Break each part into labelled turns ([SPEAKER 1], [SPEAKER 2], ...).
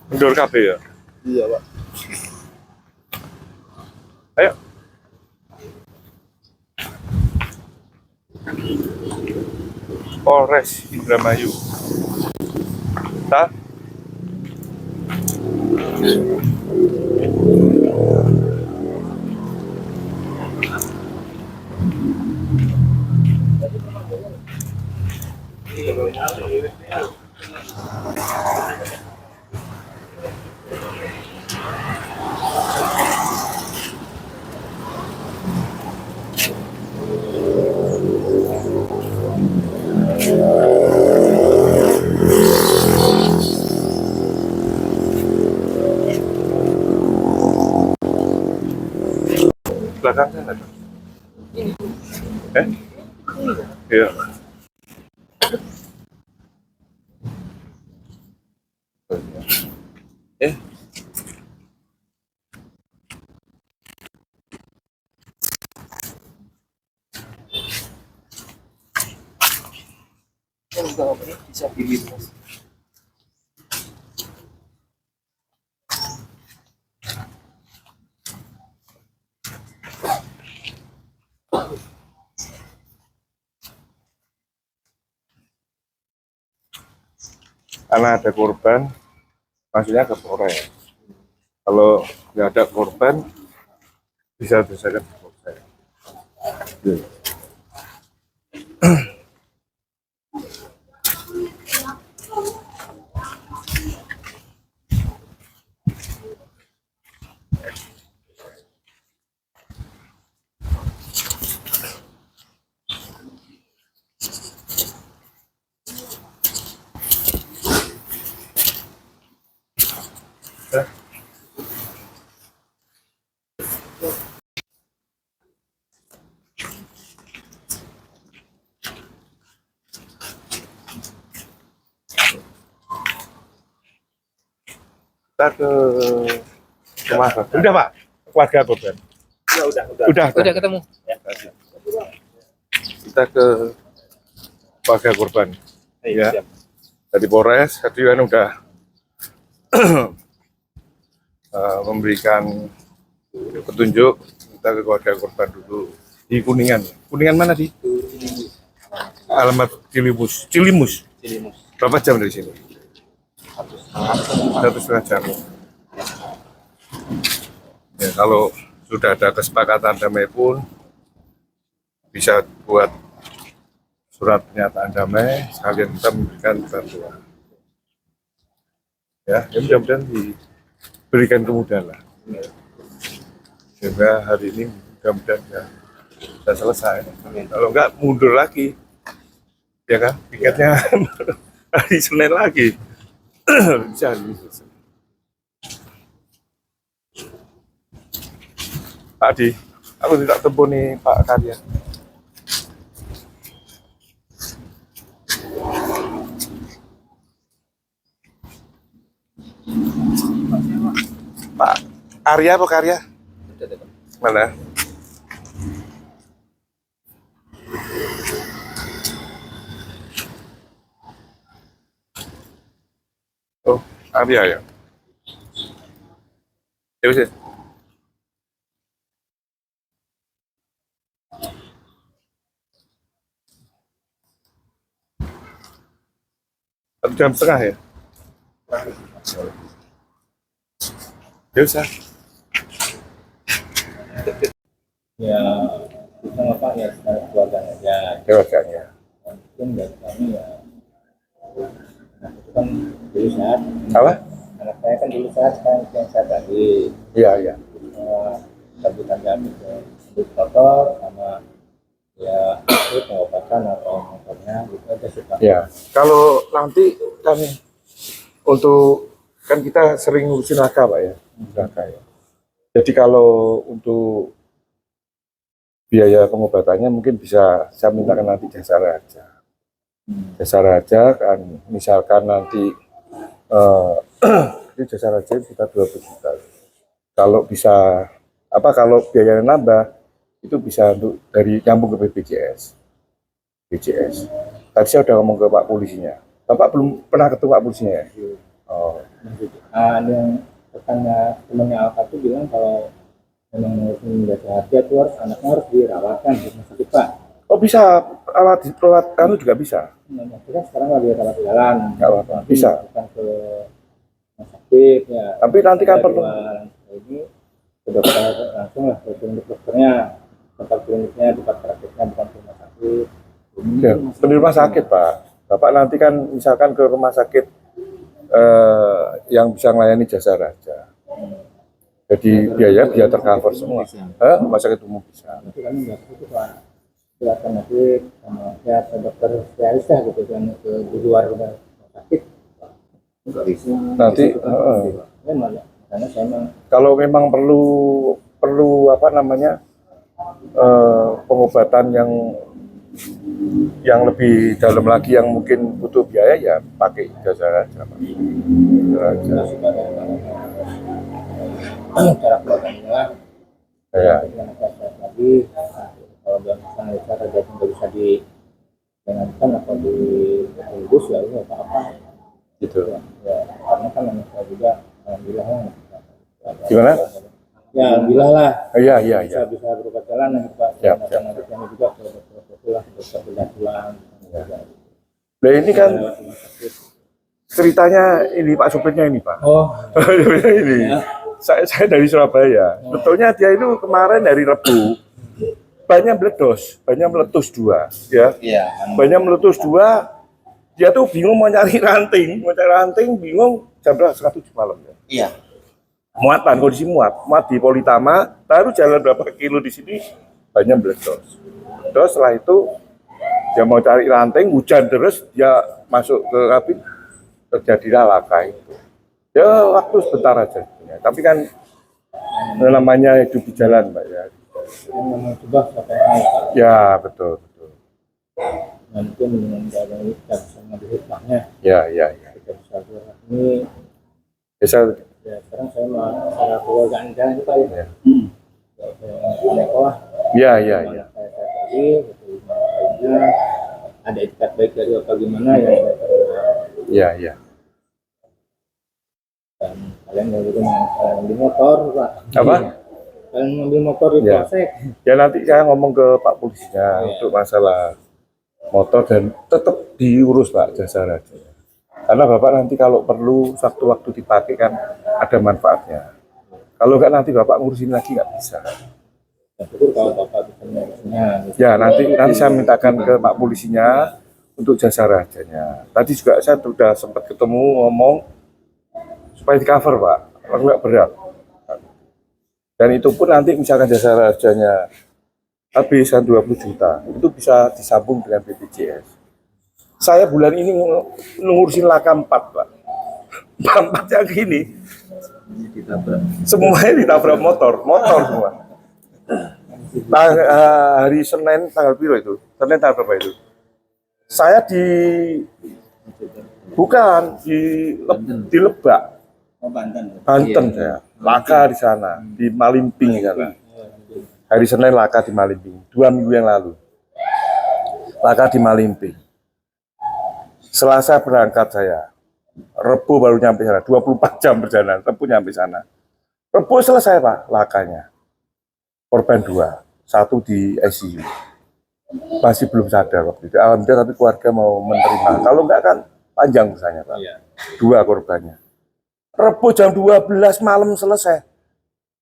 [SPEAKER 1] Mundur kabeh ya.
[SPEAKER 2] Iya, Pak.
[SPEAKER 1] Ayo. Polres Indramayu. Ta? Belakang sana. Iya. Eh.
[SPEAKER 2] Bisa pilih, Mas.
[SPEAKER 1] Karena ada korban, maksudnya ke Polres. Kalau nggak ada korban, bisa diselesaikan di Polres. Kita ke rumah korban. Udah Pak, keluarga korban.
[SPEAKER 2] Ya,
[SPEAKER 1] Udah
[SPEAKER 3] ketemu.
[SPEAKER 1] Kita ke keluarga korban. Ya. Dari Polres, tadi kan udah memberikan petunjuk. Kita ke keluarga korban dulu di Kuningan. Kuningan mana di? Alamat Cilimus. Cilimus. Berapa jam dari sini? 1,5 jam. Ya, kalau sudah ada kesepakatan damai pun bisa buat surat pernyataan damai sekalian kita memberikan bantuan. Ya, mudah-mudahan diberikan kemudahan lah. Sehingga hari ini mudah-mudahan ya sudah selesai. Kalau enggak mundur lagi, ya kan? Tiketnya hari Senin lagi. Bisa hari ini selesai. Pak Adi, aku tidak tempuh nih Pak Karya. Pak Arya apa Karya? Mana? Oh, Arya ya. Ya wis. Jam setengah ya? Ya usah.
[SPEAKER 2] Ya, kita apa ya keluarganya aja.
[SPEAKER 1] Keluarganya.
[SPEAKER 2] Mungkin dari kami ya, anak itu kan dulu sehat.
[SPEAKER 1] Apa?
[SPEAKER 2] Anak saya kan dulu sehat, sekarang yang sehat lagi.
[SPEAKER 1] Iya, iya.
[SPEAKER 2] Sambutan kami ke dokter sama ya itu pengobatan atau motornya gitu aja sih Pak.
[SPEAKER 1] Ya, kalau nanti kan untuk kan kita sering ngurusin naga Pak ya, naga ya. Jadi kalau untuk biaya pengobatannya mungkin bisa saya mintakan nanti jasa raja. Jasa raja kan misalkan nanti ini jasa raja kita 12 juta. Kalau bisa apa kalau biayanya nambah itu bisa untuk dari nyambung ke BPJS. BPJS. Tadi saya udah ngomong ke Pak polisinya. Bapak belum pernah ketemu Pak polisinya ya? Oh.
[SPEAKER 2] ada yang rekannya temannya Alka tuh bilang kalau memang ngurusin jasa harga tuh harus anaknya harus dirawatkan di rumah sakit Pak.
[SPEAKER 1] Oh bisa, alat perawat kamu juga bisa.
[SPEAKER 2] Nah, kita sekarang lagi rawat jalan.
[SPEAKER 1] Nggak apa-apa, bisa.
[SPEAKER 2] Bukan ke rumah sakit ya.
[SPEAKER 1] Tapi nanti kan perlu.
[SPEAKER 2] Ini ke dokter langsung lah ke klinik dokternya, tempat kliniknya, tempat prakteknya bukan ke rumah sakit.
[SPEAKER 1] Ya, di rumah sakit Pak. Bapak nanti kan misalkan ke rumah sakit yang bisa melayani jasa raja. Jadi biaya tercover semua. Rumah sakit umum bisa.
[SPEAKER 2] Nanti kami nggak itu Pak. Silakan nanti sama ya ke dokter spesialis lah gitu kan ke di luar rumah sakit. Nggak bisa.
[SPEAKER 1] Nanti
[SPEAKER 2] ya malah karena saya memang
[SPEAKER 1] kalau memang perlu apa namanya pengobatan yang lebih dalam lagi yang mungkin butuh biaya ya pakai jasa raja.
[SPEAKER 2] cara keluarganya lah.
[SPEAKER 1] Ya.
[SPEAKER 2] Lagi kalau misalnya cara jadi nggak bisa didengarkan atau diurus ya ini apa-apa.
[SPEAKER 1] Gitu.
[SPEAKER 2] Ya karena kan saya juga alhamdulillah lah.
[SPEAKER 1] Gimana?
[SPEAKER 2] Ya alhamdulillah lah.
[SPEAKER 1] Iya.
[SPEAKER 2] Bisa berobat jalan ya Pak.
[SPEAKER 1] Siap.
[SPEAKER 2] Kami juga ke dokter bedah tulang.
[SPEAKER 1] Nah ini kan ceritanya ini Pak supirnya ini Pak.
[SPEAKER 2] Oh.
[SPEAKER 1] ini. Saya dari Surabaya. Betulnya dia itu kemarin dari Rebu banyak meletus 2 ya.
[SPEAKER 2] Iya.
[SPEAKER 1] Banyak meletus 2. Dia tuh bingung mau cari ranting, bingung jam berapa? 7 malam ya.
[SPEAKER 2] Iya.
[SPEAKER 1] Muatan, kondisi muat di Politama, baru jalan berapa kilo di sini banyak meletus. Terus setelah itu dia mau cari ranting, hujan terus dia masuk ke kabin, terjadilah laka itu. Ya waktu sebentar aja, tapi kan namanya hidup di jalan Pak ya.
[SPEAKER 2] Memang coba sampai naik.
[SPEAKER 1] Ya betul.
[SPEAKER 2] Mungkin dengan cara ini kita bisa mengambil hikmahnya.
[SPEAKER 1] Ya.
[SPEAKER 2] Kita bisa ini.
[SPEAKER 1] Bisa.
[SPEAKER 2] Ya sekarang saya mau cara keluargaan jalan itu Pak ya. Sekolah.
[SPEAKER 1] Iya.
[SPEAKER 2] Saya pergi, ada etikat baik dari apa gimana ya.
[SPEAKER 1] Iya.
[SPEAKER 2] Dan kalian ngambil motor Pak.
[SPEAKER 1] Apa?
[SPEAKER 2] Kalian ngambil motor di polsek.
[SPEAKER 1] Ya nanti saya ngomong ke Pak Polisinya untuk masalah motor dan tetap diurus Pak jasa raja. Karena Bapak nanti kalau perlu waktu dipakai kan ada manfaatnya. Kalau nggak nanti Bapak ngurusin lagi nggak bisa.
[SPEAKER 2] Kalau Bapak bisa ngurusnya.
[SPEAKER 1] Ya nanti saya mintakan ke Pak Polisinya untuk jasa rajanya. Tadi juga saya sudah sempat ketemu ngomong supaya di cover Pak, nggak berat. Dan itu pun nanti misalkan jasa rajanya habis 20 juta, itu bisa disambung dengan BPJS. Saya bulan ini ngurusin laka 4 Pak. 4 yang gini. Semuanya ditabrak motor semua. Hari Senin tanggal berapa itu? Senin tanggal berapa itu? Saya di Lebak. Banten saya. Laka di sana, di Malimping sana. Hari Senin laka di Malimping, 2 minggu yang lalu. Laka di Malimping. Selasa berangkat saya. Rebu baru nyampe sana, 24 jam perjalanan, Rebu nyampe sana. Rebu selesai Pak, lakanya. Korban 2, 1 di ICU. Masih belum sadar waktu itu. Alhamdulillah tapi keluarga mau menerima. Kalau enggak kan panjang misalnya Pak. 2 korbannya. Rebu jam 12 malam selesai.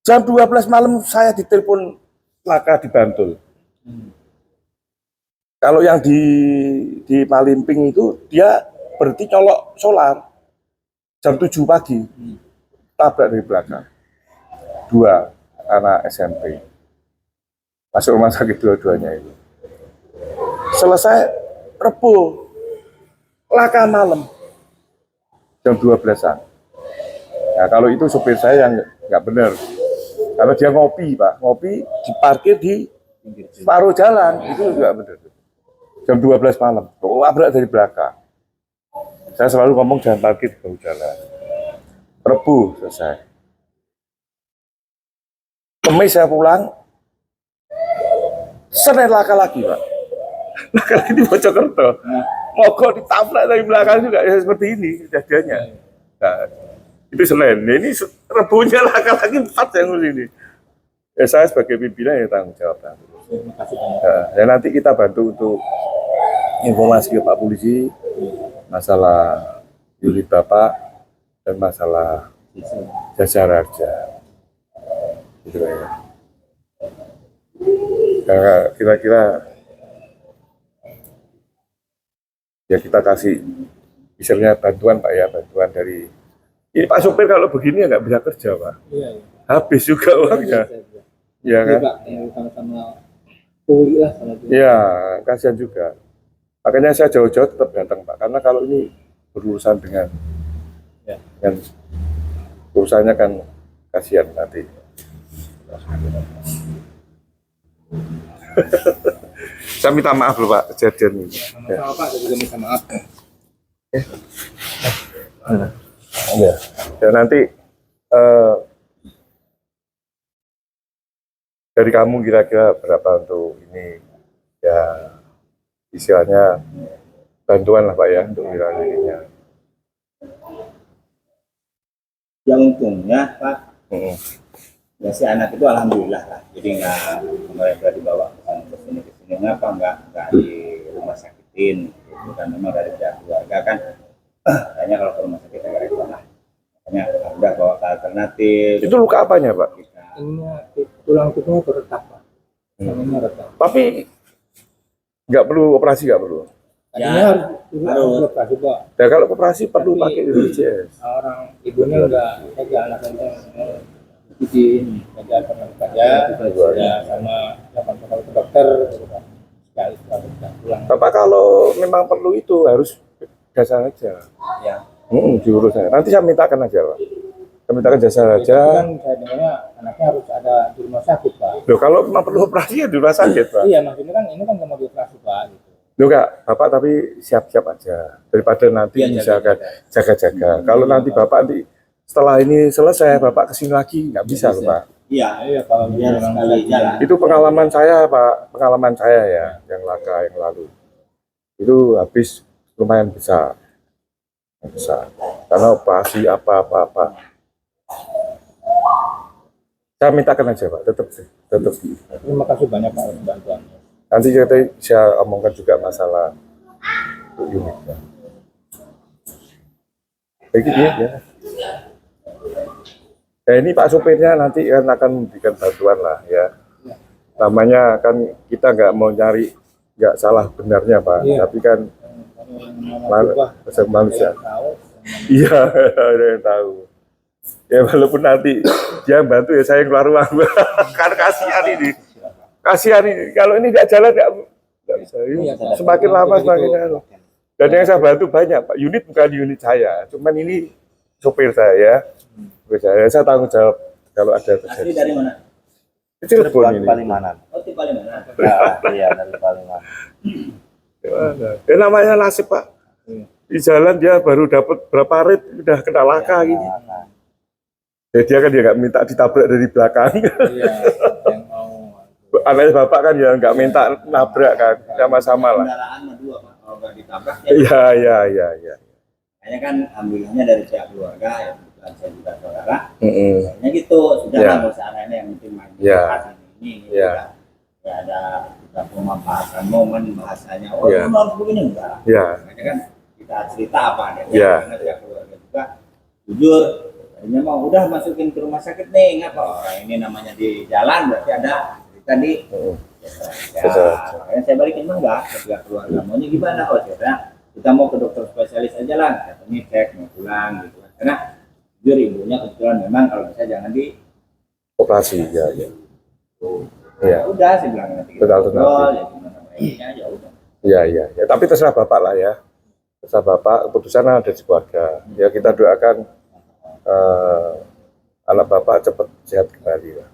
[SPEAKER 1] Jam 12 malam saya ditelepon laka di Bantul. Kalau yang di Malimping itu dia berhenti nyolok solar. Jam 7 pagi. Tabrak dari belakang. 2 anak SMP. Masuk rumah sakit dua-duanya itu. Selesai Rebu. Laka malam. Jam 12-an. Nah, kalau itu supir saya yang nggak benar. Kalau dia ngopi, Pak, diparkir di separuh jalan, itu nggak benar. Jam 12 malam, labrak dari belakang. Saya selalu ngomong jangan parkir di bahu jalan. Rebu selesai. Kamis saya pulang, Senin laka lagi, Pak. Laka lagi di Mojokerto. Mogok ditabrak dari belakang juga, ya seperti ini kejadiannya. Nah, Itu Senin. Nah, ini Rebunya laki-laki 4 yang ngurus ini. Ya, saya sebagai pimpinan yang tanggung jawab.
[SPEAKER 2] Terima kasih banyak.
[SPEAKER 1] Ya, nanti kita bantu untuk informasi ke Pak Polisi masalah unit Bapak dan masalah jasa raja. Gitu ya. Karena kira-kira ya kita kasih misalnya bantuan Pak ya, bantuan dari ini Pak sopir kalau begini ya nggak bisa kerja Pak.
[SPEAKER 2] Iya, iya.
[SPEAKER 1] Habis juga uangnya. Ya kan?
[SPEAKER 2] Pak, sama-sama pulih lah sama dia.
[SPEAKER 1] Ya, kasihan juga. Makanya saya jauh-jauh tetap datang Pak, karena kalau ini berurusan dengan urusannya kan kasihan nanti. Saya minta maaf loh Pak kejadian ini.
[SPEAKER 2] Sama-sama Pak, saya juga minta maaf.
[SPEAKER 1] Ya. Ya nanti dari kamu kira-kira berapa untuk ini ya istilahnya bantuan lah Pak ya untuk wilayah ininya.
[SPEAKER 3] Ya untungnya Pak,
[SPEAKER 1] Mm-mm.
[SPEAKER 3] ya si anak itu alhamdulillah lah. Jadi nggak mereka dibawa ke sini ngapa nggak di rumah sakitin. Itu kan memang dari pihak keluarga kan. Kayaknya kalau ke rumah sakit agak repot lah. Makanya udah bawa ke alternatif.
[SPEAKER 1] Itu luka apanya Pak?
[SPEAKER 2] Ini tulang tutungnya retak Pak. Ini retak.
[SPEAKER 1] Tapi nggak perlu operasi nggak perlu.
[SPEAKER 2] Tadinya harus operasi Pak.
[SPEAKER 1] Ya kalau operasi perlu
[SPEAKER 2] Tapi
[SPEAKER 1] pakai BPJS.
[SPEAKER 2] orang ibunya enggak saja anaknya izin saja pernah saja ya sama kalau ke dokter gitu kan. Sekali pulang.
[SPEAKER 1] Bapak kalau memang perlu itu harus jasa aja.
[SPEAKER 3] Ya.
[SPEAKER 1] Diurus aja. Nanti saya mintakan aja Pak. Saya mintakan jasa
[SPEAKER 2] Itu
[SPEAKER 1] aja.
[SPEAKER 2] kan saya dengarnya anaknya harus ada di rumah sakit Pak.
[SPEAKER 1] Loh kalau memang perlu operasi ya di rumah sakit Pak.
[SPEAKER 2] Iya maksudnya kan ini kan nggak mau dioperasi Pak gitu.
[SPEAKER 1] Loh enggak, Bapak tapi siap-siap aja. Daripada nanti
[SPEAKER 3] Iya,
[SPEAKER 1] misalkan jaga-jaga. Kalau nanti Bapak nanti setelah ini selesai Bapak kesini lagi nggak bisa loh Pak.
[SPEAKER 3] Iya.
[SPEAKER 2] Iya kalau
[SPEAKER 3] Biar
[SPEAKER 2] memang
[SPEAKER 3] sekali jalan.
[SPEAKER 1] Itu pengalaman saya Pak, pengalaman saya ya yang laka yang lalu. Itu habis lumayan besar. Karena operasi apa-apa. Saya mintakan aja Pak, tetap.
[SPEAKER 2] terima kasih banyak Pak untuk bantuannya.
[SPEAKER 1] Nanti kita saya omongkan juga masalah unitnya. Baik ya. Ya ini Pak sopirnya nanti kan akan memberikan bantuan lah ya. Namanya kan kita nggak mau nyari nggak salah benarnya Pak,
[SPEAKER 2] Iya.
[SPEAKER 1] tapi kan manusia. Iya, ada yang tahu. Ya walaupun nanti dia bantu ya saya yang keluar uang. Kan kasihan ini. Kalau ini nggak jalan nggak bisa. Semakin lama semakin anu. Dan yang saya bantu banyak Pak. Unit bukan unit saya, cuman ini sopir saya. Saya tanggung jawab kalau ada
[SPEAKER 3] Asli
[SPEAKER 1] terjadi.
[SPEAKER 3] dari mana?
[SPEAKER 1] Cirebon ini.
[SPEAKER 4] Palimanan.
[SPEAKER 3] Oh, di Palimanan.
[SPEAKER 4] Iya, dari Palimanan.
[SPEAKER 1] Ya namanya nasib Pak. Di jalan dia baru dapat berapa rit udah kena laka gini. Jadi dia kan dia nggak minta ditabrak dari belakang.
[SPEAKER 2] Iya, yang mau.
[SPEAKER 1] Anaknya bapak kan ya nggak minta nabrak kan, sama-sama lah.
[SPEAKER 3] Kendaraan mah dua Pak. Kalau nggak ditabrak ya.
[SPEAKER 1] Iya.
[SPEAKER 3] Kayaknya kan alhamdulillahnya dari pihak keluarga ya. Bukan saya juga saudara. Kayaknya gitu. Sudah
[SPEAKER 1] Ya.
[SPEAKER 3] lah nggak usah aneh yang penting maju.
[SPEAKER 1] Ya.
[SPEAKER 3] Ini.
[SPEAKER 1] Ya.
[SPEAKER 3] Ya ada kita pemaparan momen bahasanya. Oh,
[SPEAKER 1] Ya.
[SPEAKER 3] itu harus begini enggak.
[SPEAKER 1] Ya.
[SPEAKER 3] Makanya kan kita cerita apa adanya.
[SPEAKER 1] Ya.
[SPEAKER 3] Karena pihak keluarga juga jujur. Tadinya mau udah masukin ke rumah sakit nih, ngapa orang ini namanya di jalan berarti ada tadi. Ya, makanya saya balikin mah enggak ke pihak keluarga. Maunya gimana? Oh cerita kita mau ke dokter spesialis aja lah, katanya cek mau pulang gitu. Karena jujur ibunya kebetulan memang kalau bisa jangan di
[SPEAKER 1] Operasi ya. Ya.
[SPEAKER 3] udah sih bilang nanti kita
[SPEAKER 1] Betul,
[SPEAKER 3] ngobrol, ya gimana baiknya ya udah.
[SPEAKER 1] Ya. Tapi terserah bapak lah ya. Terserah bapak. Keputusan ada di keluarga. Ya kita doakan anak bapak cepat sehat kembali lah.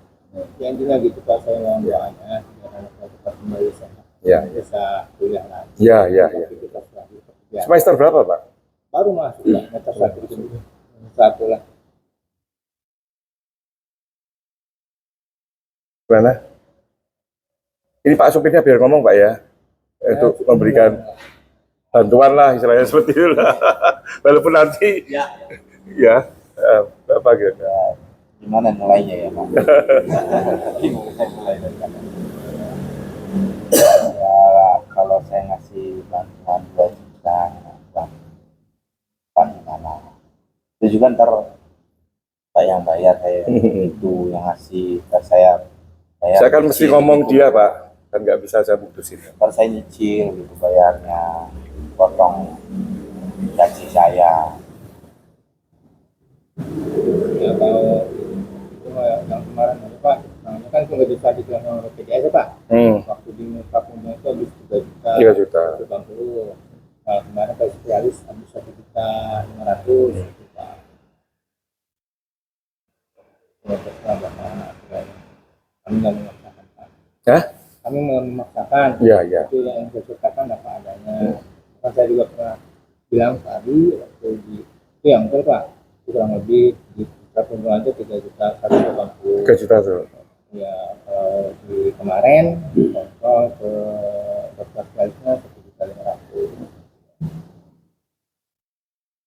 [SPEAKER 2] Yang juga gitu Pak, saya mohon doanya biar anak-anak cepat kembali sehat.
[SPEAKER 1] Ya.
[SPEAKER 2] Bisa kuliah lagi.
[SPEAKER 1] Ya.
[SPEAKER 2] Aktivitas lagi pekerjaan.
[SPEAKER 1] Semester berapa Pak?
[SPEAKER 2] Baru masuk Pak, semester satu itu. Satu lah.
[SPEAKER 1] Gimana? Ini Pak supirnya biar ngomong Pak ya. Untuk memberikan bantuan lah istilahnya seperti itu lah. Walaupun nanti
[SPEAKER 3] Ya,
[SPEAKER 1] ya Bapak gitu.
[SPEAKER 4] Gimana mulainya ya Pak? Bingung saya mulai dari mana. Ya kalau saya ngasih bantuan 2 juta, Pak gimana? Itu juga ntar Pak yang bayar, saya itu yang ngasih ke saya.
[SPEAKER 1] Saya kan mesti ngomong dia, Pak. Kan nggak bisa saya putusin.
[SPEAKER 4] Ntar saya nyicil gitu bayarnya, potong gaji saya.
[SPEAKER 2] Ya kalau itu yang kemarin itu Pak, namanya kan sudah bisa dibilang oleh PDS ya Pak. Waktu di Kapungnya itu habis 3 juta.
[SPEAKER 1] 3 juta.
[SPEAKER 2] 80. Nah, kemarin ke spesialis habis 1 juta 500 gitu Pak. Ya, terserah Bapak. Kami nggak memaksakan Pak.
[SPEAKER 1] Hah?
[SPEAKER 2] Kami memaksakan.
[SPEAKER 1] Iya, iya.
[SPEAKER 2] Itu yang saya ceritakan apa adanya. Kan saya juga pernah bilang tadi waktu di itu yang betul Pak, kurang lebih di Kapungnya aja 3 juta 180.
[SPEAKER 1] 3 juta tuh.
[SPEAKER 2] Ya di kemarin kontrol ke dokter spesialisnya 1.500.000.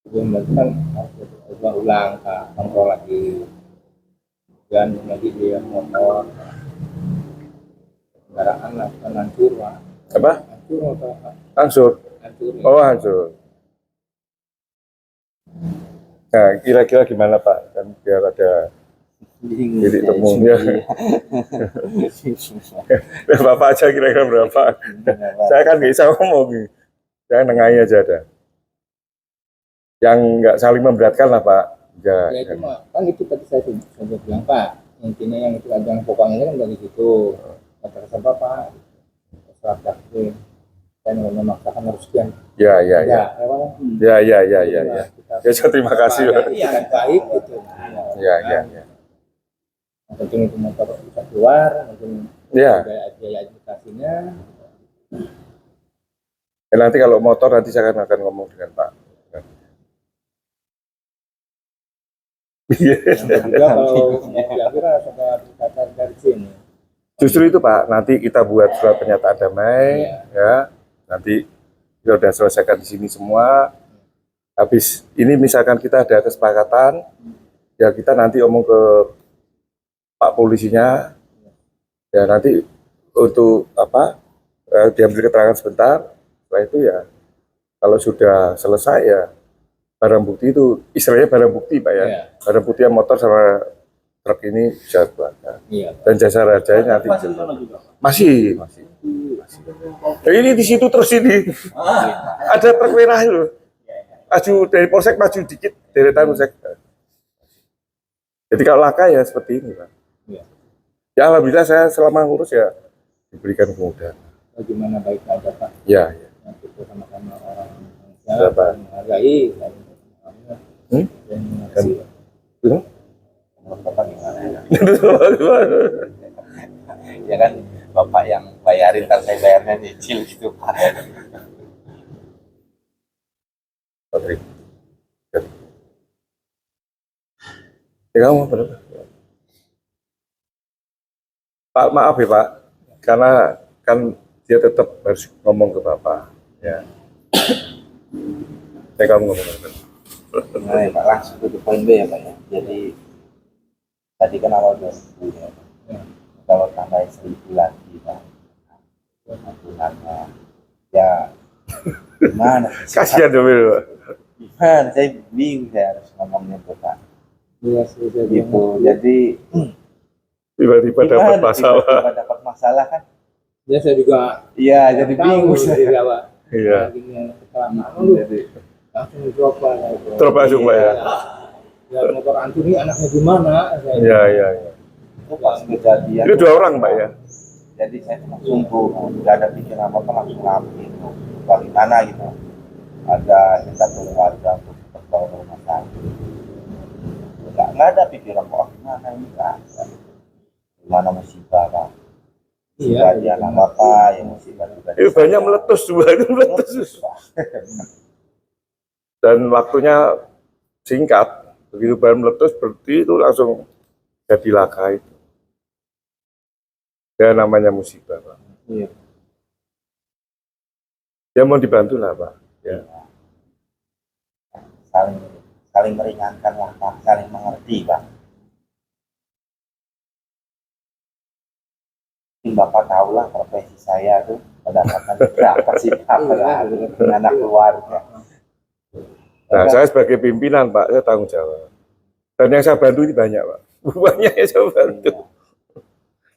[SPEAKER 2] Belum lagi kan harus coba ulang Kak, kontrol lagi dan lagi dia motor kendaraan lah kan hancur Pak.
[SPEAKER 1] Apa?
[SPEAKER 2] Hancur motor Pak.
[SPEAKER 1] Hancur.
[SPEAKER 2] Hancur ya.
[SPEAKER 1] Oh, hancur. Nah, kira-kira gimana Pak? Kan biar ada titik temunya. Bapak aja kira-kira berapa? Saya kan nggak bisa ngomong. Saya nengahi aja ada. Yang nggak saling memberatkan lah Pak.
[SPEAKER 2] Ya itu mah kan itu tadi saya sudah bilang Pak, intinya yang itu ajang pokoknya kan dari situ kata sama Pak setelah praktik saya nggak memaksakan harus sekian
[SPEAKER 1] Ya, ya, ya. Ya, ya, ya, ya, ya. Ya, terima kasih.
[SPEAKER 2] Iya, baik gitu.
[SPEAKER 1] Ya, ya, ya.
[SPEAKER 2] Yang penting itu motor bisa keluar, mungkin
[SPEAKER 1] Ya.
[SPEAKER 2] biaya administrasinya.
[SPEAKER 1] Ya, nanti kalau motor nanti saya akan ngomong dengan Pak.
[SPEAKER 2] Yang kedua kalau kira-kira sudah berkata dari sini.
[SPEAKER 1] Justru itu Pak, nanti kita buat surat pernyataan damai, ya. Nanti kita sudah selesaikan di sini semua. Habis ini misalkan kita ada kesepakatan, ya kita nanti omong ke Pak polisinya, ya nanti untuk apa? Diambil keterangan sebentar. Setelah itu ya, kalau sudah selesai ya barang bukti itu istilahnya barang bukti Pak ya. Barang bukti yang motor sama truk ini bisa dibakar. Dan jasa rajanya nanti masih. Nah, ini di situ terus ini ada truk merah itu. Maju dari polsek maju dikit deretan polsek. Jadi kalau laka ya seperti ini Pak. Ya alhamdulillah saya selama ngurus ya diberikan kemudahan.
[SPEAKER 2] Bagaimana baik aja Pak?
[SPEAKER 1] Ya.
[SPEAKER 2] Nanti sama-sama orang
[SPEAKER 1] Berapa?
[SPEAKER 2] menghargai dan mengasihi.
[SPEAKER 4] Bapak gimana ya? Ya kan Bapak yang bayarin, ntar saya bayarnya nyicil gitu Pak.
[SPEAKER 1] Ya kamu berapa? Pak maaf ya Pak, karena kan dia tetap harus ngomong ke Bapak. Ya. Saya kamu ngomong.
[SPEAKER 4] Nah ya Pak, langsung ke poin B ya Pak ya. Jadi tadi kan awal 2000 ya. Kalau tambah 1.000 lagi Pak, bunanya ya gimana?
[SPEAKER 1] Kasihan dong Pak.
[SPEAKER 4] Gimana? Saya bingung saya harus ngomongnya tuh Pak.
[SPEAKER 2] Iya, sudah
[SPEAKER 4] Gitu. Jadi
[SPEAKER 1] Tiba-tiba dapat masalah.
[SPEAKER 4] Tiba-tiba dapat masalah kan?
[SPEAKER 2] Ya saya juga.
[SPEAKER 4] Iya, jadi bingung
[SPEAKER 2] dari
[SPEAKER 4] saya.
[SPEAKER 2] awal.
[SPEAKER 1] Iya.
[SPEAKER 2] Kelamaan lu
[SPEAKER 4] Jadi
[SPEAKER 2] langsung drop Pak.
[SPEAKER 1] Drop langsung Pak ya.
[SPEAKER 2] Ya motor antu ini anaknya gimana?
[SPEAKER 1] Iya, iya, iya.
[SPEAKER 4] pas kejadian
[SPEAKER 1] Itu 2 orang Pak ya.
[SPEAKER 4] jadi saya tuh langsung tuh nggak ada pikiran apa langsung ngambil tuh bagaimana gitu, ada minta tolong warga untuk bawa ke rumah sakit, nggak ada pikiran kok gimana ini kan gimana musibah Pak.
[SPEAKER 2] Iya.
[SPEAKER 4] Dia anak Bapak yang musibah juga
[SPEAKER 1] Itu banyak meletus dua itu meletus. Dan waktunya singkat. Begitu bahan meletus berarti itu langsung jadi laka itu. Ya namanya musibah Pak.
[SPEAKER 4] Iya.
[SPEAKER 1] Ya mau dibantu lah Pak. Ya.
[SPEAKER 4] saling saling meringankan lah Pak, saling mengerti Pak. Mungkin Bapak tahu lah profesi saya tuh pendapatan berapa sih Pak, dengan anak keluarga.
[SPEAKER 1] Nah, saya sebagai pimpinan Pak, saya tanggung jawab. Dan yang saya bantu ini banyak Pak. Banyak yang saya bantu.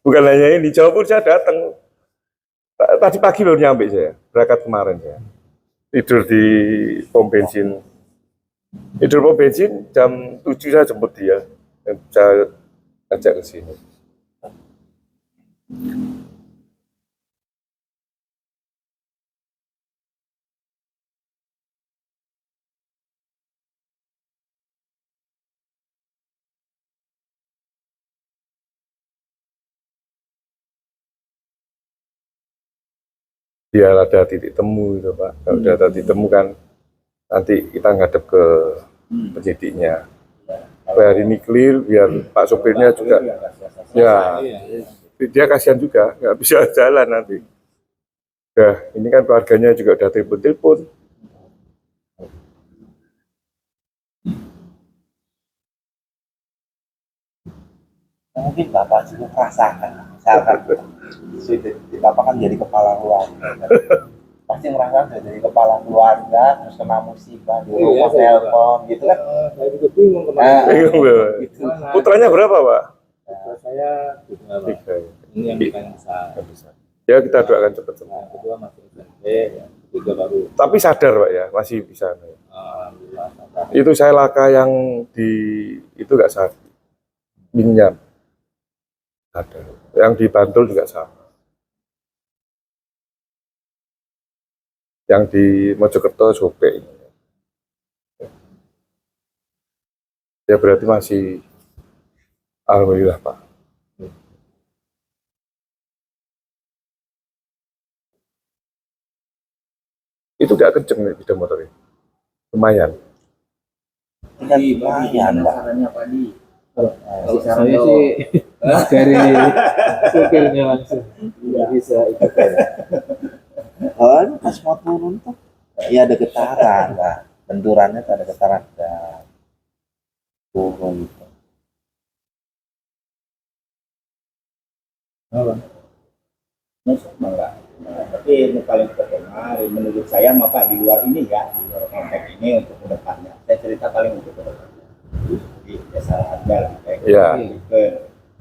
[SPEAKER 1] Bukan hanya ini, Jawa pun saya datang. Tadi pagi baru nyampe saya, berangkat kemarin saya. Tidur di pom bensin. Tidur pom bensin, jam 7 saya jemput dia. Dan saya ajak ke sini. Biar ada titik temu gitu Pak. Kalau udah ada titik temu kan nanti kita ngadep ke penyidiknya. Supaya hari ini clear, biar Pak sopirnya juga ya dia kasihan juga, nggak bisa jalan nanti. Nah, ini kan keluarganya juga udah telepon-telepon.
[SPEAKER 4] Mungkin Bapak juga merasakan, misalkan sudah Bapak kan jadi kepala keluarga, pasti merasakan sudah jadi kepala keluarga, terus kena musibah di rumah, telepon gitu kan.
[SPEAKER 2] Saya juga bingung kemarin.
[SPEAKER 4] Gitu.
[SPEAKER 1] Putranya berapa Pak?
[SPEAKER 2] Putra saya tiga, Pak.
[SPEAKER 1] 3 ya.
[SPEAKER 2] Ini yang paling besar.
[SPEAKER 1] Ya kita doakan cepat sembuh.
[SPEAKER 2] Nah, kedua masih SMP, yang ketiga baru.
[SPEAKER 1] Tapi sadar Pak ya, masih bisa.
[SPEAKER 2] Alhamdulillah. sadar.
[SPEAKER 1] Itu saya laka yang di itu nggak sadar. Minyak. Sadar. Yang di Bantul juga sama. Yang di Mojokerto sobek. Ya berarti masih alhamdulillah Pak. Itu gak kenceng nih sepeda motor ini. Lumayan.
[SPEAKER 4] Kan lumayan Pak.
[SPEAKER 3] Sarannya Pak Di.
[SPEAKER 2] Kalau saya sih dari supirnya langsung nggak bisa ikut.
[SPEAKER 4] Pas mau turun tuh, ya ada getaran Pak. Benturannya tuh ada getaran dan turun gitu.
[SPEAKER 3] Enggak. Nah, tapi ini paling terkenal menurut saya mah Pak, di luar ini ya, di luar konteks ini untuk kedepannya. Saya cerita paling untuk kedepannya. Di jasa harga lebih baik.
[SPEAKER 1] Ya.
[SPEAKER 3] Ke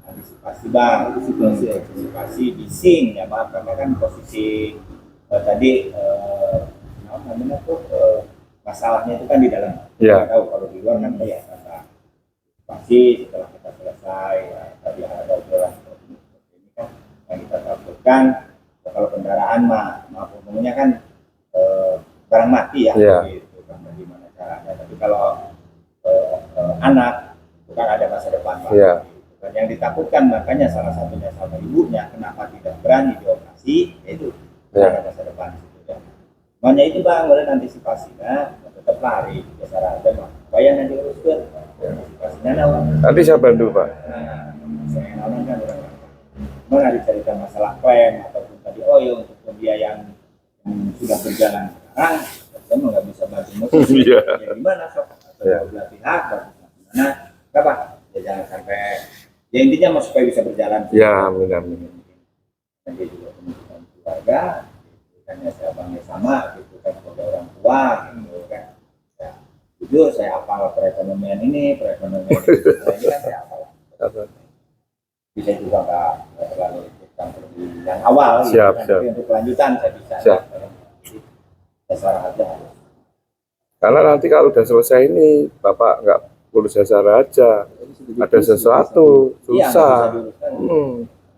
[SPEAKER 3] antisipasi bang, antisipasi bising ya Pak, karena kan posisi tadi apa namanya tuh masalahnya itu kan di dalam.
[SPEAKER 1] Ya.
[SPEAKER 3] Kita tahu kalau di luar kan ya antisipasi setelah kita selesai ya, tadi ada obrolan seperti ini kan yang kita takutkan. Kalau kendaraan maaf umumnya kan barang mati ya, gitu kan bagaimana caranya. Tapi kalau anak itu kan ada masa depan Pak.
[SPEAKER 1] Yeah.
[SPEAKER 3] Gitu. Dan yang ditakutkan makanya salah satunya sama ibunya kenapa tidak berani dioperasi, yaitu ada masa depan gitu ya. Makanya itu bang, boleh antisipasinya tetap lari biasa aja bang. Bayang nanti uruskan antisipasinya nawan.
[SPEAKER 1] Nanti saya bantu Pak.
[SPEAKER 3] Nah, saya nawan kan orang mana diceritakan masalah klaim ataupun tadi ya untuk pembiayaan yang sudah berjalan sekarang, saya mau nggak bisa bantu musik.
[SPEAKER 1] Iya.
[SPEAKER 3] Ya gimana sob? Atau belah pihak, gimana? Apa? Ya jangan sampai. Ya intinya mau supaya bisa berjalan.
[SPEAKER 1] Ya, amin.
[SPEAKER 3] Dan dia juga pendidikan keluarga, kan ya saya bangga sama, gitu kan sebagai orang tua, gitu kan. Ya, jujur saya hafal perekonomian ini kan saya hafal. Bisa juga nggak terlalu ikutkan terlebih yang awal.
[SPEAKER 1] Siap,
[SPEAKER 3] gitu,
[SPEAKER 1] siap.
[SPEAKER 3] Tapi untuk kelanjutan saya bisa.
[SPEAKER 1] Siap.
[SPEAKER 3] Dasar aja.
[SPEAKER 1] Karena nanti kalau udah selesai ini, Bapak nggak perlu jasa raja. Ada sesuatu, susah.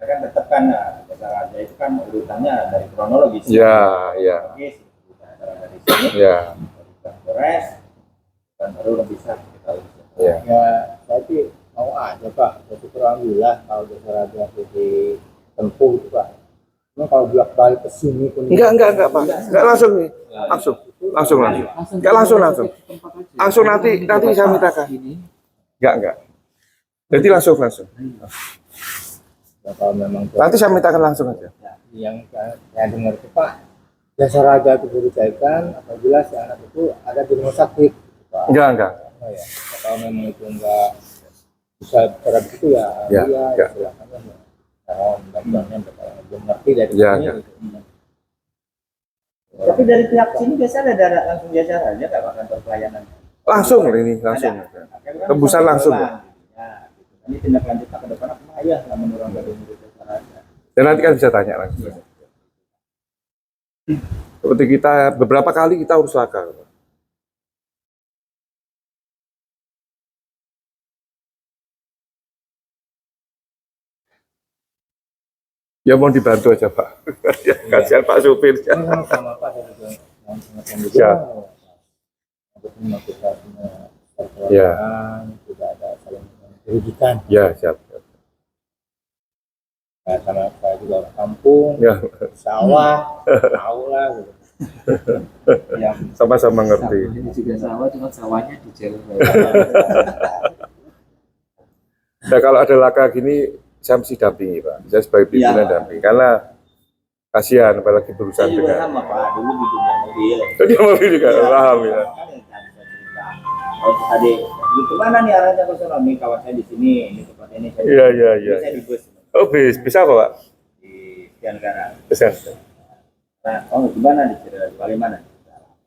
[SPEAKER 3] Kan tetap kan dasar aja itu kan urutannya dari kronologis.
[SPEAKER 1] Ya.
[SPEAKER 3] Dari sini.
[SPEAKER 1] Ya.
[SPEAKER 3] Kita beres, dan baru bisa kita urus.
[SPEAKER 1] Ya.
[SPEAKER 2] Ya, tapi mau aja Pak. Jadi alhamdulillah kalau jasa raja di tempuh itu Pak. Cuma kalau bolak balik ke sini pun
[SPEAKER 1] Enggak Pak. Enggak langsung nih. Langsung. Enggak langsung. Langsung nanti saya mintakan. Enggak. Jadi langsung.
[SPEAKER 2] Ya, kalau memang
[SPEAKER 1] Nanti saya mintakan langsung aja.
[SPEAKER 2] yang saya dengar itu Pak, jasa raja itu baru cairkan apabila si anak itu ada di rumah sakit Pak.
[SPEAKER 1] Enggak.
[SPEAKER 2] Oh ya, kalau memang itu nggak bisa cara begitu ya,
[SPEAKER 1] Ya,
[SPEAKER 2] iya,
[SPEAKER 1] ya.
[SPEAKER 2] silakan ya. Mohon bantuannya belum ngerti dari
[SPEAKER 1] Ya,
[SPEAKER 2] sini.
[SPEAKER 1] ya.
[SPEAKER 2] Gitu.
[SPEAKER 3] Tapi dari pihak sini biasanya ada langsung jasa aja nggak Pak, kantor pelayanan?
[SPEAKER 1] Langsung ini, langsung.
[SPEAKER 3] Ada. Akhirnya kan
[SPEAKER 1] Tembusan
[SPEAKER 3] bisa
[SPEAKER 1] langsung.
[SPEAKER 3] berjalan, gitu. Ya, gitu. Ini tindak lanjutnya ke depan apa ya nggak menurun dari murid jasa raja.
[SPEAKER 1] Dan nanti kan bisa tanya langsung. Seperti kita beberapa kali kita urus laka. Ya mau dibantu aja Pak. Ya, kasihan Pak supir.
[SPEAKER 2] Ini sama Pak saya juga mohon pengertian juga.
[SPEAKER 1] Siap.
[SPEAKER 2] Terima kita punya
[SPEAKER 1] Ya.
[SPEAKER 2] pertolongan, tidak ada saling merugikan.
[SPEAKER 1] Ya, siap.
[SPEAKER 2] Nah, karena saya juga orang kampung,
[SPEAKER 1] Ya,
[SPEAKER 2] sawah, tahu lah gitu.
[SPEAKER 4] Yang
[SPEAKER 1] sama-sama ngerti.
[SPEAKER 5] Ini juga sawah, cuma sawahnya di jalan.
[SPEAKER 1] Nah, kalau ada laka gini, saya mesti dampingi Pak. Saya sebagai pimpinan
[SPEAKER 3] Ya.
[SPEAKER 1] dampingi. Karena kasihan apalagi
[SPEAKER 3] Saya
[SPEAKER 1] berurusan
[SPEAKER 3] juga
[SPEAKER 1] dengan.
[SPEAKER 3] sama Pak, dulu di dunia mobil.
[SPEAKER 1] Jadi mobil juga paham ya.
[SPEAKER 3] Oh tadi, di kemana nih arahnya ke sana? Nih kawan saya di sini, ini tempat ini. Saya
[SPEAKER 1] Iya, iya, iya.
[SPEAKER 3] Saya di bus
[SPEAKER 1] Oh, bisa apa Pak?
[SPEAKER 3] di Sekian Negara.
[SPEAKER 1] Bisa.
[SPEAKER 3] Nah, oh gimana di Palimanan?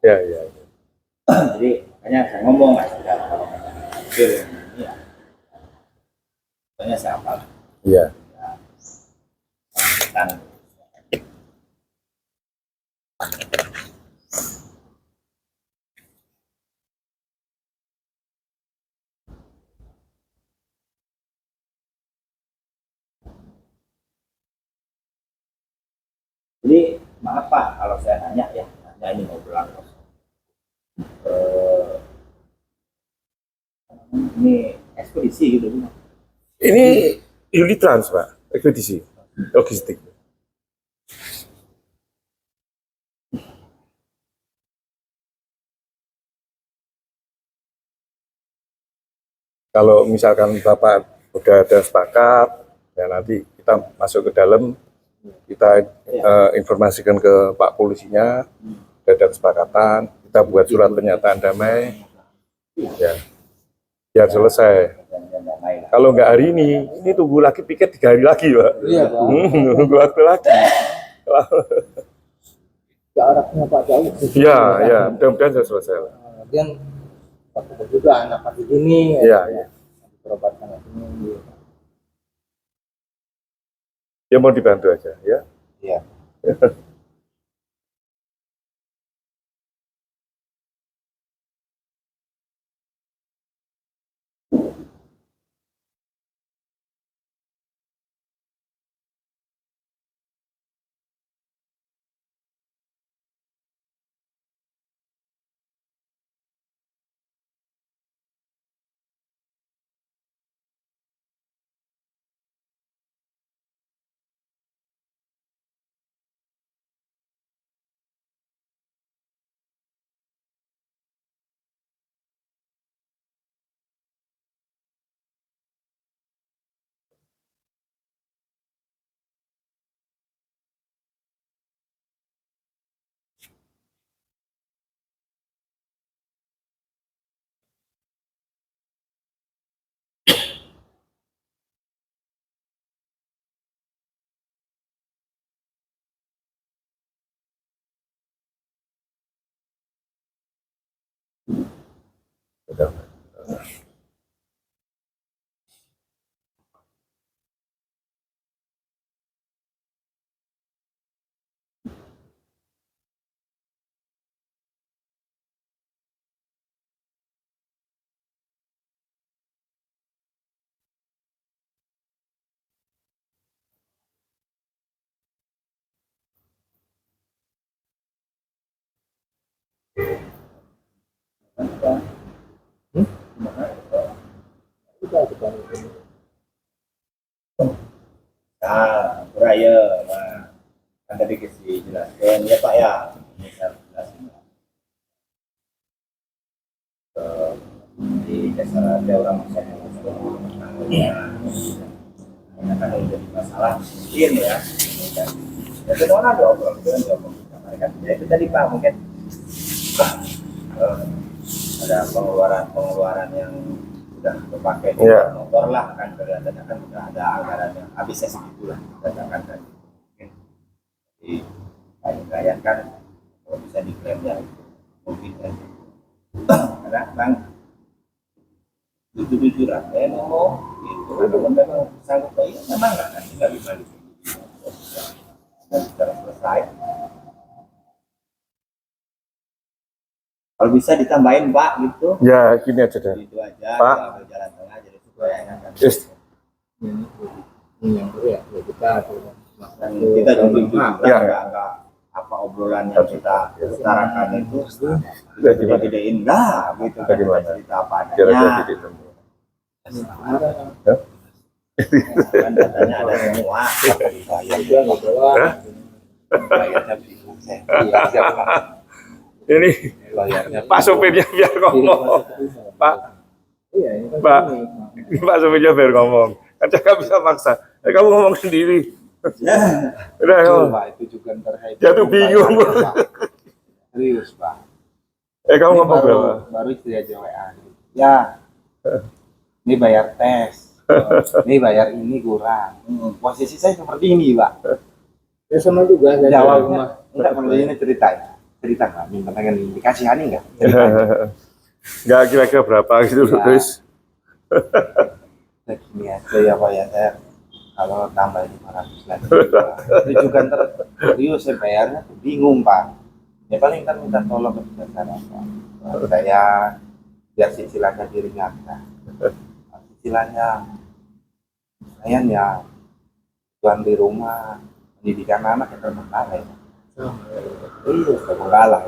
[SPEAKER 1] Ya, ya.
[SPEAKER 3] Jadi makanya saya ngomong lah sudah kalau kecil ini ya. Soalnya saya apa?
[SPEAKER 1] Iya.
[SPEAKER 3] Dan jadi maaf Pak kalau saya nanya ya, nanya ini mau pulang. Ini ekspedisi gitu bukan?
[SPEAKER 1] Ini unit trans Pak, ekspedisi, logistik. Kalau misalkan Bapak udah ada sepakat, ya nanti kita masuk ke dalam, kita informasikan ke Pak Polisinya, udah ada kesepakatan, kita buat surat pernyataan damai, ya, biar selesai. Kalau nggak hari ini tunggu lagi piket 3 hari lagi, Pak.
[SPEAKER 2] Iya, Pak.
[SPEAKER 1] Tunggu waktu lagi.
[SPEAKER 2] Jaraknya Pak jauh.
[SPEAKER 1] Iya, ya, mudah-mudahan sudah selesai.
[SPEAKER 2] Kemudian waktu juga anak pagi gini.
[SPEAKER 1] Iya, iya.
[SPEAKER 2] Berobatkan ini.
[SPEAKER 1] Ya mau dibantu aja, ya.
[SPEAKER 4] Iya.
[SPEAKER 3] Nah, Raya, nah, kan tadi kasih jelaskan ya Pak ya. Ini saya jelasin. Di dasar ada orang masuk karena kan udah jadi masalah mungkin ya. Dan itu ada obrol dengan mereka. Ya itu tadi Pak mungkin ada pengeluaran yang sudah terpakai di
[SPEAKER 1] Iya.
[SPEAKER 3] motor lah kan, kelihatannya kan sudah ada anggaran yang habisnya segitu lah katakan kan. Jadi kayak kan kalau bisa diklaim ya mungkin kan. Karena bang jujur saya ngomong gitu, kalau memang sanggup ya memang nggak nanti nggak bisa dan secara selesai. Kalau bisa ditambahin Pak gitu,
[SPEAKER 1] Ya gini aja deh.
[SPEAKER 3] itu aja.
[SPEAKER 1] Pak.
[SPEAKER 3] Ambil jalan tengah jadi supaya enak kan.
[SPEAKER 1] Yes.
[SPEAKER 2] Ini yang perlu ya kita
[SPEAKER 3] Dan kita juga
[SPEAKER 1] Ya.
[SPEAKER 3] nggak apa obrolan yang kita utarakan itu
[SPEAKER 1] Ya, gimana?
[SPEAKER 3] gede-gedein enggak gitu kan,
[SPEAKER 1] Bagaimana?
[SPEAKER 3] kita cerita apa
[SPEAKER 1] Kira-kira
[SPEAKER 3] adanya
[SPEAKER 1] gitu.
[SPEAKER 3] kan datanya ada semua
[SPEAKER 4] bayarnya bingung saya. Siapa?
[SPEAKER 1] Ini
[SPEAKER 4] Bayarnya
[SPEAKER 1] Pak sopirnya biar ngomong. Pak,
[SPEAKER 2] iya ini kan
[SPEAKER 1] Pak.
[SPEAKER 2] ini.
[SPEAKER 1] Pak sopirnya biar ngomong. Kan Caka bisa maksa. Kamu ngomong sendiri. Udah,
[SPEAKER 4] Betul,
[SPEAKER 1] ngomong.
[SPEAKER 4] Pak, itu juga terkait.
[SPEAKER 1] Dia tuh bingung.
[SPEAKER 4] Pak. Serius, Pak.
[SPEAKER 1] Kamu
[SPEAKER 4] Ini
[SPEAKER 1] ngomong
[SPEAKER 4] baru,
[SPEAKER 1] berapa?
[SPEAKER 4] baru istri aja WA. Ya, ini bayar tes. Ini bayar ini kurang. Posisi saya seperti ini, Pak.
[SPEAKER 2] Ya sama juga saya
[SPEAKER 4] Jawabnya, enggak kalau ini cerita ya. Cerita nggak? Minta pengen dikasihani nggak?
[SPEAKER 1] Enggak kira-kira berapa gitu loh,
[SPEAKER 4] Ya.
[SPEAKER 1] guys.
[SPEAKER 4] Nah, gini aja ya, Pak ya. Saya kalau tambah 500 lagi. Pak. Itu juga serius saya bayarnya tuh bingung, Pak. Ya paling kan minta tolong ke sana, Pak. Saya biar cicilannya diringankan. Cicilannya lumayan ya, tuan di rumah, pendidikan anak ya terbengkalai. Iya, terbengkalai.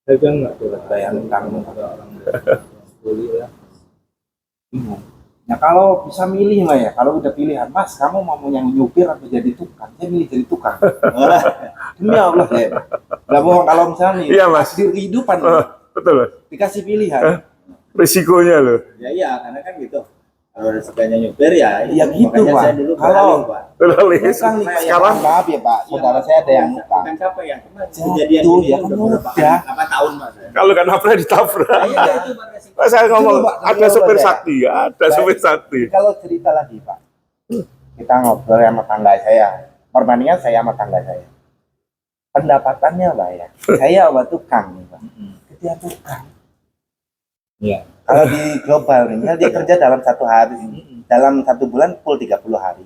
[SPEAKER 2] saya kan nggak tuh
[SPEAKER 4] Bayar utang
[SPEAKER 2] orang kuliah ya.
[SPEAKER 4] bingung. Nah kalau bisa milih Mbak ya, kalau udah pilihan Mas, kamu mau yang nyupir atau jadi tukang? Saya milih jadi tukang. Demi Allah ya. Nggak bohong kalau misalnya nih,
[SPEAKER 1] Iya, Mas.
[SPEAKER 4] di kehidupan
[SPEAKER 1] Betul, Mas.
[SPEAKER 4] dikasih pilihan.
[SPEAKER 1] Risikonya loh.
[SPEAKER 3] ya iya karena kan gitu kalau rezekinya nyupir ya
[SPEAKER 4] Ya gitu,
[SPEAKER 3] makanya
[SPEAKER 4] Pak.
[SPEAKER 3] saya dulu
[SPEAKER 4] Kalau-
[SPEAKER 3] beralih, Pak.
[SPEAKER 1] Terlalis.
[SPEAKER 4] Tukang nih Pak, ya,
[SPEAKER 1] Sekarang
[SPEAKER 4] maaf ya Pak, saudara saya ada yang
[SPEAKER 3] bukan
[SPEAKER 4] tukang.
[SPEAKER 3] siapa ya cuma
[SPEAKER 4] Jatuh,
[SPEAKER 3] kejadian
[SPEAKER 4] ya
[SPEAKER 3] ini
[SPEAKER 4] kan
[SPEAKER 3] udah berapa
[SPEAKER 4] udah.
[SPEAKER 3] apa tahun Mas
[SPEAKER 1] kalau kan apa ditabrak.
[SPEAKER 3] iya itu Pak, resiko.
[SPEAKER 1] Saya ngomong
[SPEAKER 4] Coba,
[SPEAKER 1] ada
[SPEAKER 4] coba,
[SPEAKER 1] sopir
[SPEAKER 4] Pak.
[SPEAKER 1] sakti, ada sopir sakti.
[SPEAKER 4] Kalau cerita lagi Pak, kita ngobrol sama tangga saya, perbandingan saya sama tangga saya. Pendapatannya Pak ya, saya sama tukang nih Pak. Dia tukang.
[SPEAKER 2] Iya.
[SPEAKER 4] Kalau di global nih, dia kerja dalam 1 hari, dalam 1 bulan full 30 hari.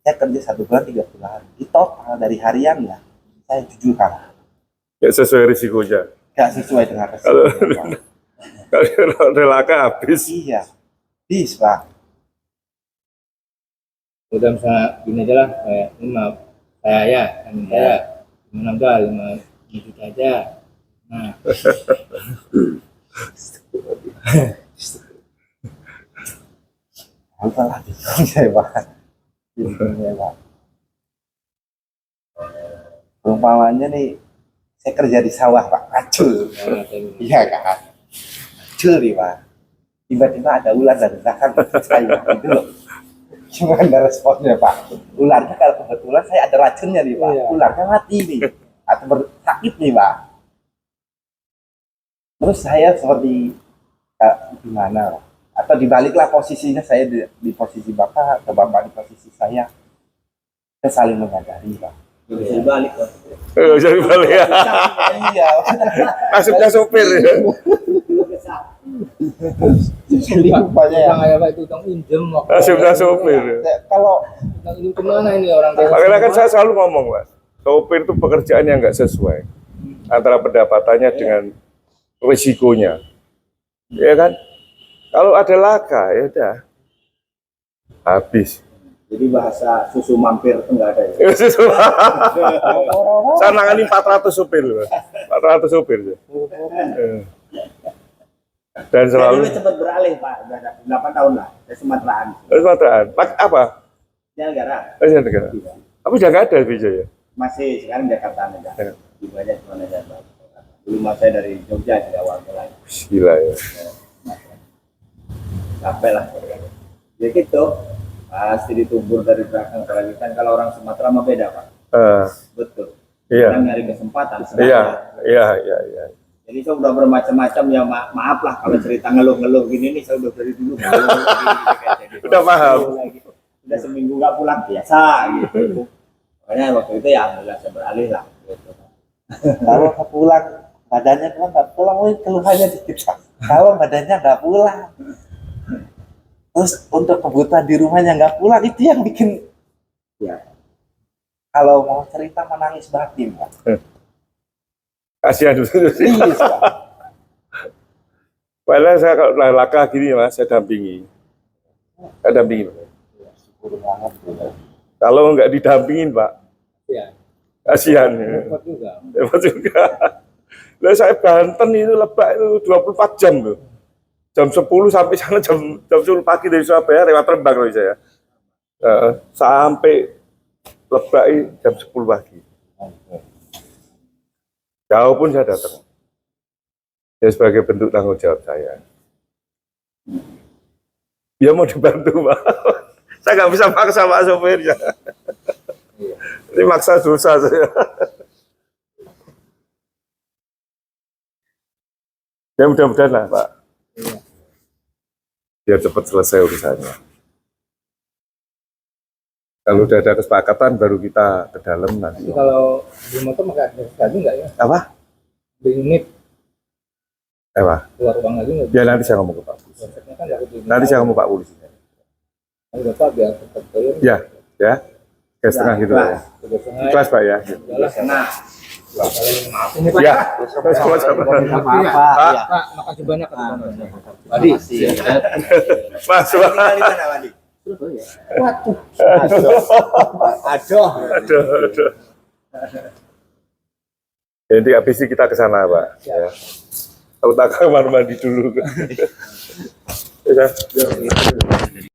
[SPEAKER 4] Saya kerja 1 bulan 30 hari. Di total dari harian ya, saya jujur kalah.
[SPEAKER 1] Ya sesuai risikonya.
[SPEAKER 4] Gak sesuai dengan
[SPEAKER 1] Kalau-
[SPEAKER 4] resikonya Pak.
[SPEAKER 1] Kalau relaka habis.
[SPEAKER 4] Iya, bis Pak.
[SPEAKER 2] Udah misalnya gini aja lah, kayak ini maaf saya ya, kan saya gimana enggak 5 juta aja. Nah,
[SPEAKER 4] Apa lah bingung saya Pak. Bingung saya Pak. Umpamanya nih, saya kerja di sawah Pak, kacul.
[SPEAKER 2] karena saya ini.
[SPEAKER 4] Iya kan? Kacul nih Pak. Tiba-tiba ada ular dari belakang ke saya gitu loh. Gimana responnya Pak? Ularnya kalau kebetulan saya ada racunnya nih Pak.
[SPEAKER 2] Iya.
[SPEAKER 4] Ularnya mati nih. Atau sakit nih Pak. Terus saya seperti gimana Pak? Atau dibaliklah posisinya saya di posisi Bapak atau Bapak di posisi saya. Kita saling menyadari Pak.
[SPEAKER 3] bisa dibalik Pak.
[SPEAKER 1] Jadi balik ya.
[SPEAKER 4] Iya.
[SPEAKER 1] Nasibnya sopir ya.
[SPEAKER 4] Jadi rupanya ya.
[SPEAKER 2] Utang aja Pak, itu utang pinjem waktu.
[SPEAKER 1] Nasibnya sopir.
[SPEAKER 4] Kalau
[SPEAKER 2] Utang ini kemana ini orang tua?
[SPEAKER 1] Makanya kan saya selalu ngomong, Mas. Sopir itu pekerjaan yang nggak sesuai antara pendapatannya dengan risikonya. Ya kan? Kalau ada laka, ya udah. Habis.
[SPEAKER 3] Jadi bahasa susu mampir itu enggak ada ya.
[SPEAKER 1] Saya nangani 400 sopir, Mas. 400 sopir. Eh. Dan
[SPEAKER 3] Saya
[SPEAKER 1] selalu
[SPEAKER 3] dulu sempat beralih Pak, udah 8 tahun lah, saya Sumateraan.
[SPEAKER 1] Sumateraan. Apa?
[SPEAKER 3] Negara
[SPEAKER 1] Asia Negara. Tapi udah nggak ada bisa ya.
[SPEAKER 3] masih sekarang Jakarta aja.
[SPEAKER 1] Ya.
[SPEAKER 3] Di banyak cuma aja. Dulu mas saya dari Jogja di awal mulai.
[SPEAKER 1] Gila ya.
[SPEAKER 3] Capek lah. Ya gitu. Pasti ditubur dari belakang apalagi kan kalau orang Sumatera mah beda Pak.
[SPEAKER 1] Eh,
[SPEAKER 3] Betul.
[SPEAKER 1] iya.
[SPEAKER 3] Kita nyari kesempatan.
[SPEAKER 1] Iya, iya, iya, iya.
[SPEAKER 3] Jadi saya udah bermacam-macam ya, maaf lah kalau cerita ngeluh-ngeluh gini nih, saya udah dari dulu ngeluh, gini.
[SPEAKER 1] Udah paham.
[SPEAKER 3] Udah seminggu nggak pulang biasa gitu. Makanya waktu itu ya alhamdulillah saya beralih lah. Gitu.
[SPEAKER 4] Kalau nggak pulang, badannya kan nggak pulang, keluhannya dikit. Kalau badannya nggak pulang, terus untuk kebutuhan di rumahnya nggak pulang, itu yang bikin ya. Kalau mau cerita menangis batin, Pak.
[SPEAKER 1] Kasihan dulu.
[SPEAKER 4] Serius, Pak.
[SPEAKER 1] Padahal saya kalau laka gini Mas, saya dampingi. Saya dampingi.
[SPEAKER 4] Syukur banget, Bro.
[SPEAKER 1] Kalau nggak didampingin Pak,
[SPEAKER 2] Ya,
[SPEAKER 1] kasihan.
[SPEAKER 2] repot juga.
[SPEAKER 1] Hebat juga. Lah saya Banten itu Lebak itu 24 jam loh. Jam 10 sampai sana jam 10 pagi dari Surabaya lewat terbang loh saya. Sampai Lebak itu jam 10 pagi. Jauh pun saya datang. Ya sebagai bentuk tanggung jawab saya. Dia mau dibantu Pak. Saya nggak bisa maksa Pak sopirnya. Ini maksa dosa saya. Ya mudah-mudahan lah Pak. Biar cepat selesai urusannya. Kalau udah ada kesepakatan baru kita ke dalam nanti.
[SPEAKER 2] Jadi kalau di motor maka ada lagi nggak ya?
[SPEAKER 1] Apa?
[SPEAKER 2] Di unit
[SPEAKER 1] Apa?
[SPEAKER 2] keluar uang lagi nggak?
[SPEAKER 1] Ya nanti saya ngomong ke Pak Polisi.
[SPEAKER 2] Konsepnya kan dari unit.
[SPEAKER 1] Nanti saya ngomong Pak Polisi.
[SPEAKER 2] Kan Bapak biar tetap bayar.
[SPEAKER 1] Ya, ya. Kayak setengah gitu ya.
[SPEAKER 2] Tiga setengah.
[SPEAKER 1] Ikhlas Pak ya.
[SPEAKER 2] Udahlah.
[SPEAKER 3] Nah,
[SPEAKER 2] Maaf ini Pak.
[SPEAKER 1] Ya, sama-sama.
[SPEAKER 2] Pak, makasih banyak. Adi,
[SPEAKER 1] Mas,
[SPEAKER 3] tinggal di mana Wadi?
[SPEAKER 2] waduh.
[SPEAKER 3] Aduh.
[SPEAKER 1] aduh. Jadi habis ini kita ke sana Pak. Ya. Aku tak kamar mandi dulu. Ya.